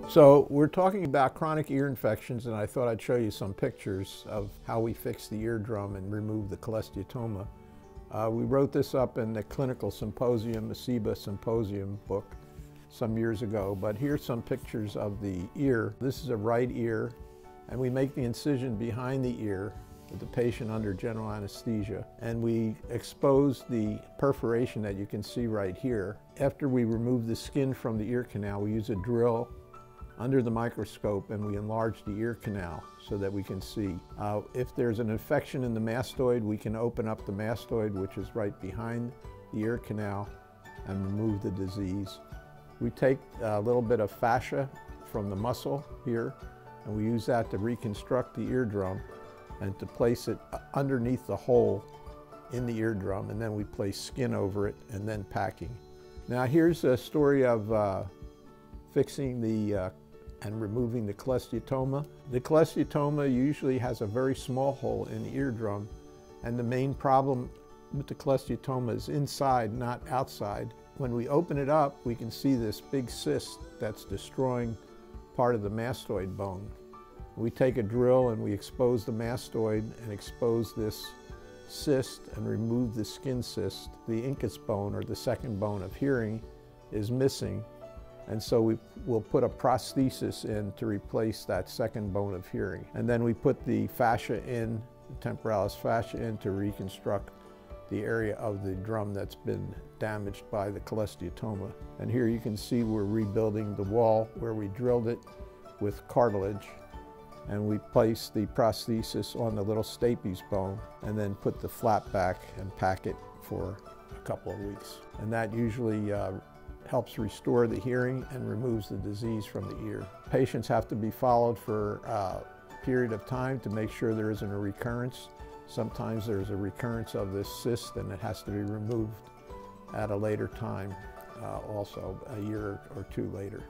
So we're talking about chronic ear infections, and I thought I'd show you some pictures of how we fix the eardrum and remove the cholesteatoma. We wrote this up in the Clinical Symposium, the SIBA Symposium book some years ago, but here's some pictures of the ear. This is a right ear, and we make the incision behind the ear with the patient under general anesthesia, and we expose the perforation that you can see right here. After we remove the skin from the ear canal, we use a drill under the microscope and we enlarge the ear canal so that we can see. If there's an infection in the mastoid, we can open up the mastoid, which is right behind the ear canal, and remove the disease. We take a little bit of fascia from the muscle here, and we use that to reconstruct the eardrum and to place it underneath the hole in the eardrum, and then we place skin over it and then packing. Now here's a story of fixing and removing the cholesteatoma. The cholesteatoma usually has a very small hole in the eardrum, and the main problem with the cholesteatoma is inside, not outside. When we open it up, we can see this big cyst that's destroying part of the mastoid bone. We take a drill and we expose the mastoid and expose this cyst and remove the skin cyst. The incus bone, or the second bone of hearing, is missing. And so we will put a prosthesis in to replace that second bone of hearing. And then we put the fascia in, the temporalis fascia in, to reconstruct the area of the drum that's been damaged by the cholesteatoma. And here you can see we're rebuilding the wall where we drilled it with cartilage. And we place the prosthesis on the little stapes bone and then put the flap back and pack it for a couple of weeks. And that usually helps restore the hearing and removes the disease from the ear. Patients have to be followed for a period of time to make sure there isn't a recurrence. Sometimes there's a recurrence of this cyst and it has to be removed at a later time, also a year or two later.